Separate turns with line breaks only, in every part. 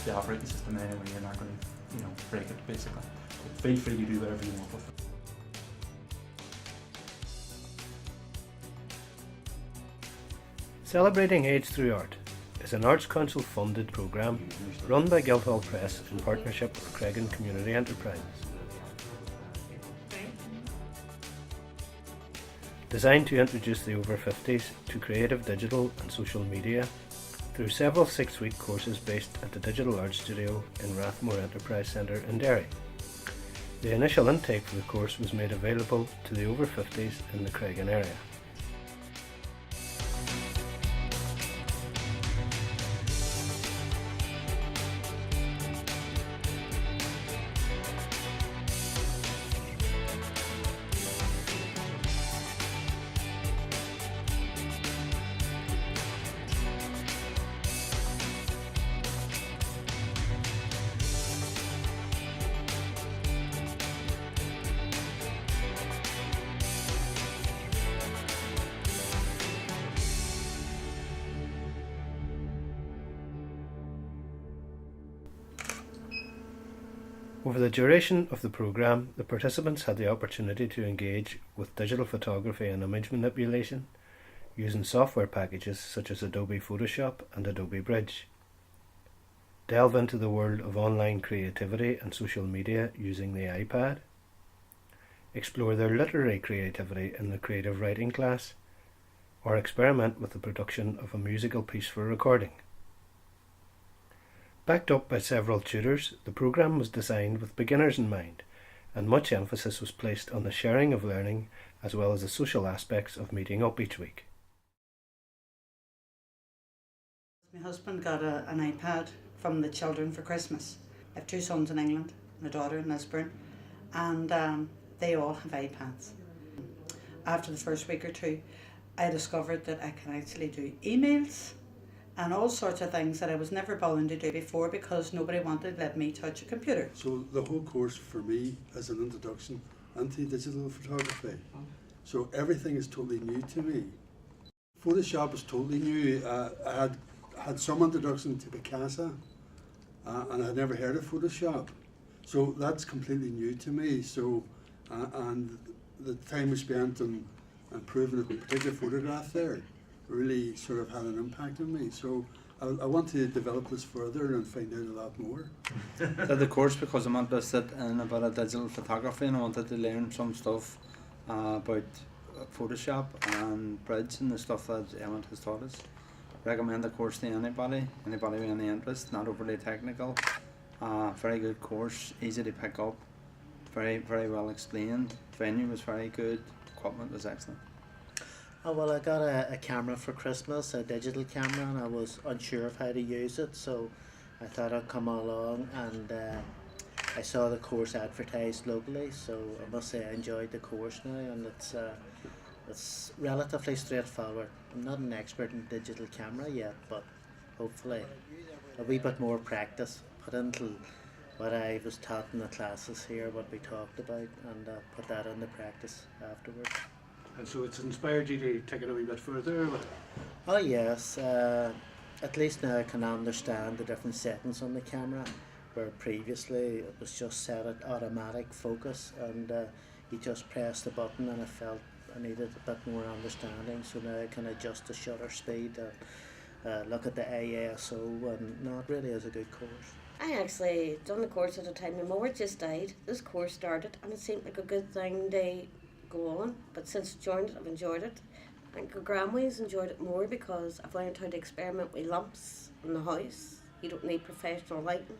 the operating system anyway. You're not going to, break it basically. But feel free to do whatever you want with it.
Celebrating Age Through Art is an Arts Council funded programme run by Guildhall Press in partnership with Creggan Community Enterprises. Designed to introduce the over 50s to creative digital and social media through several 6-week courses based at the Digital Art Studio in Rathmore Enterprise Centre in Derry. The initial intake for the course was made available to the over 50s in the Creggan area. Over the duration of the programme, the participants had the opportunity to engage with digital photography and image manipulation using software packages such as Adobe Photoshop and Adobe Bridge. Delve into the world of online creativity and social media using the iPad. Explore their literary creativity in the creative writing class, or experiment with the production of a musical piece for recording. Backed up by several tutors, the programme was designed with beginners in mind, and much emphasis was placed on the sharing of learning as well as the social aspects of meeting up each week.
My husband got an iPad from the children for Christmas. I have 2 sons in England and a daughter in Lisburn, and they all have iPads. After the first week or two, I discovered that I can actually do emails and all sorts of things that I was never bothered to do before because nobody wanted to let me touch a computer.
So the whole course for me is an introduction into digital photography. So everything is totally new to me. Photoshop is totally new. I had some introduction to Picasa and I had never heard of Photoshop. So that's completely new to me. So and the time we spent on improving a particular photograph there really sort of had an impact on me. So I want to develop this further and find out a lot more.
Did the course because I'm interested in a bit of digital photography and I wanted to learn some stuff about Photoshop and Bridge and the stuff that Emmett has taught us. Recommend the course to anybody with any interest, not overly technical. Very good course, easy to pick up, very well explained. Venue was very good, equipment was excellent.
Oh, well, I got a camera for Christmas, a digital camera, and I was unsure of how to use it, so I thought I'd come along, and I saw the course advertised locally, so I must say I enjoyed the course now, and it's relatively straightforward. I'm not an expert in digital camera yet, but hopefully a wee bit more practice put into what I was taught in the classes here, what we talked about, and put that into practice afterwards.
And so it's inspired you to take it a wee bit further?
Oh yes, at least now I can understand the different settings on the camera, where previously it was just set at automatic focus and you just press the button, and I felt I needed a bit more understanding, so now I can adjust the shutter speed and look at the ISO, and no, it really is a good course.
I actually done the course at a time. My mother just died. This course started and it seemed like a good thing to go on, but since I joined it I've enjoyed it. I think Gramway's enjoyed it more because I've learned how to experiment with lamps in the house. You don't need professional lighting,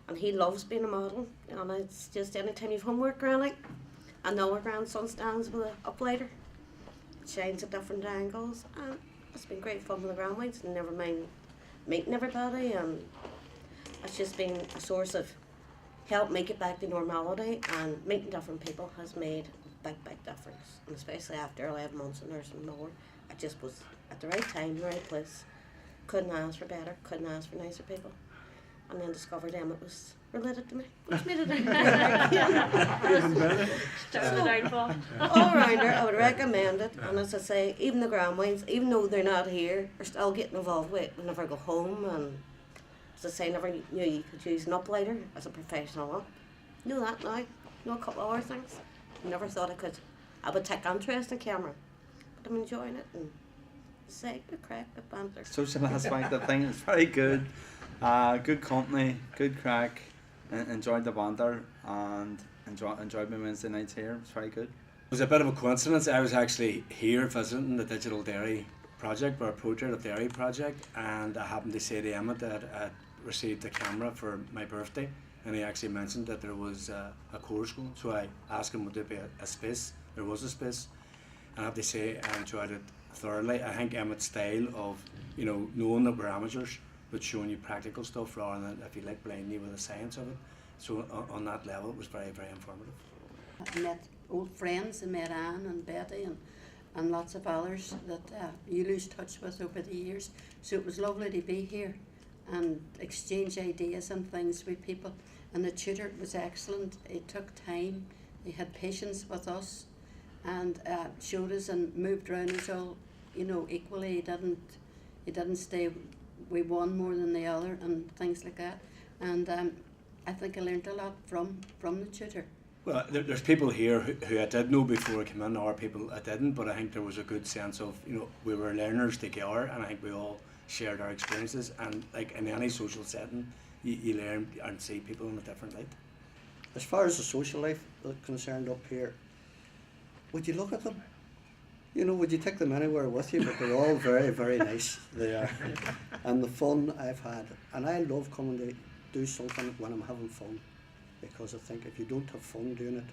and he loves being a model, and it's just anytime you've homework, Granny, and the other grandson stands with an uplighter, it shines at different angles, and it's been great fun with the Gramways, and never mind meeting everybody, and it's just been a source of help me get back to normality, and meeting different people has made a big difference, and especially after 11 months of nursing more, I just was at the right time, the right place. Couldn't ask for better, couldn't ask for nicer people, and then discovered Emmett was related to me, which made it all rounder. I would recommend it, and as I say, even the Gramways, even though they're not here, are still getting involved with it whenever I go home, and As I say, never knew you could use an uplighter as a professional up. Know that now. Know a couple of other things. Never thought I could. I would take interest in camera, but I'm enjoying it and say good crack, good banter.
Social aspect of things, it's very good. Good company, good crack. Enjoyed the banter and enjoyed my Wednesday nights here. It's very good.
It was a bit of a coincidence. I was actually here visiting the Digital Dairy project, or Portrait of Dairy project, and I happened to say to Emmett that I'd received a camera for my birthday, and he actually mentioned that there was a course going. So I asked him would there be a space. There was a space, and I have to say I enjoyed it thoroughly. I think Emmett's style of, you know, knowing that we're amateurs but showing you practical stuff rather than, if you like, blinding you with the science of it. So on that level it was very, very informative.
I met old friends. I met Anne and Betty and lots of others that you lose touch with over the years. So it was lovely to be here and exchange ideas and things with people. And the tutor was excellent. It took time. He had patience with us and showed us and moved around us all, you know, equally. He didn't stay with one more than the other and things like that. And I think I learned a lot from the tutor.
Well, there's people here who I did know before I came in, or people I didn't, but I think there was a good sense of, you know, we were learners together, and I think we all shared our experiences. And like in any social setting, you learn and see people in a different light.
As far as the social life is concerned up here, would you look at them? You know, would you take them anywhere with you? But they're all very, very nice. They are. And the fun I've had. And I love coming to do something when I'm having fun. Because I think if you don't have fun doing it,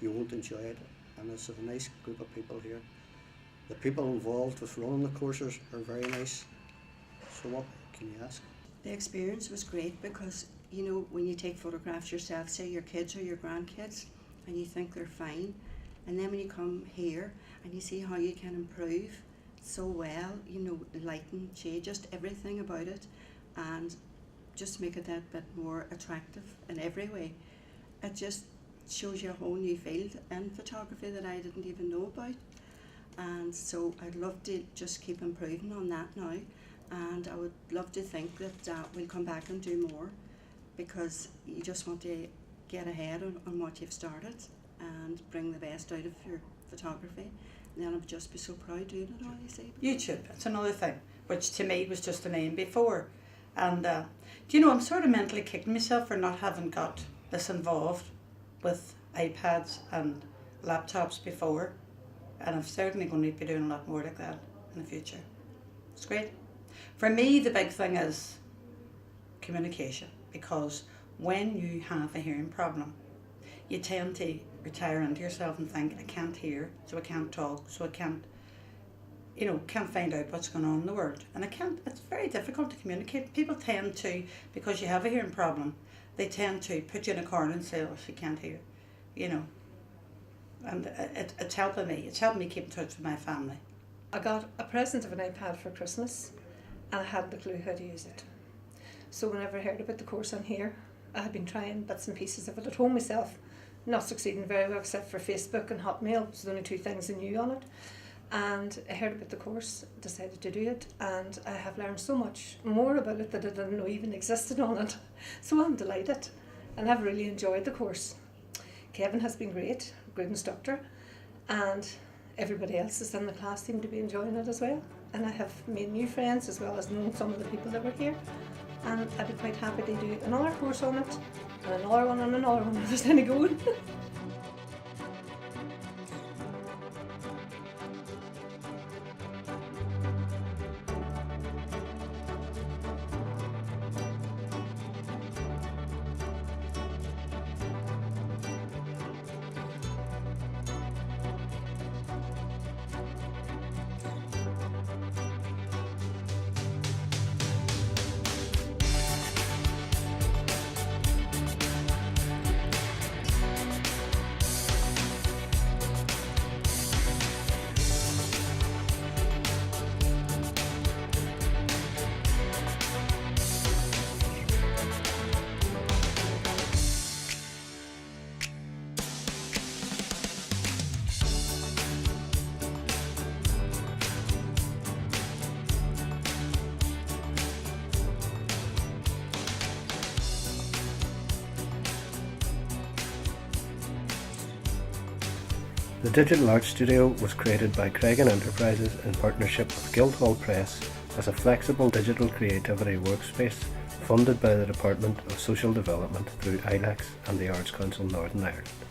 you won't enjoy it. And it's a nice group of people here. The people involved with running the courses are very nice. So what can you ask?
The experience was great because, you know, when you take photographs yourself, say your kids or your grandkids, and you think they're fine, and then when you come here and you see how you can improve so well, you know, lighting, shade, just everything about it, and just make it that bit more attractive in every way. It just shows you a whole new field in photography that I didn't even know about. And so I'd love to just keep improving on that now. And I would love to think that we'll come back and do more, because you just want to get ahead on what you've started and bring the best out of your photography. And then I would just be so proud doing it all, you see.
YouTube, it's another thing, which to me was just a name before. And do you know, I'm sort of mentally kicking myself for not having got this involved with iPads and laptops before. And I'm certainly going to be doing a lot more like that in the future. It's great. For me, the big thing is communication, because when you have a hearing problem, you tend to retire into yourself and think, I can't hear, so I can't talk, so I can't, you know, can't find out what's going on in the world. And it's very difficult to communicate. People tend to, because you have a hearing problem, they tend to put you in a corner and say, oh, she can't hear, you know. And it's helping me. It's helping me keep in touch with my family.
I got a present of an iPad for Christmas and I hadn't a clue how to use it. So whenever I heard about the course on here, I had been trying bits and pieces of it at home myself, not succeeding very well except for Facebook and Hotmail. It was the only two things I knew on it. And I heard about the course, decided to do it, and I have learned so much more about it that I didn't know even existed on it. So I'm delighted and I've really enjoyed the course. Kevin has been great, good instructor, and everybody else is in the class seemed to be enjoying it as well. And I have made new friends as well as known some of the people that were here. And I'd be quite happy to do another course on it, and another one and another one if there's any going.
The Digital Art Studio was created by Craigan Enterprises in partnership with Guildhall Press as a flexible digital creativity workspace funded by the Department of Social Development through ILACS and the Arts Council Northern Ireland.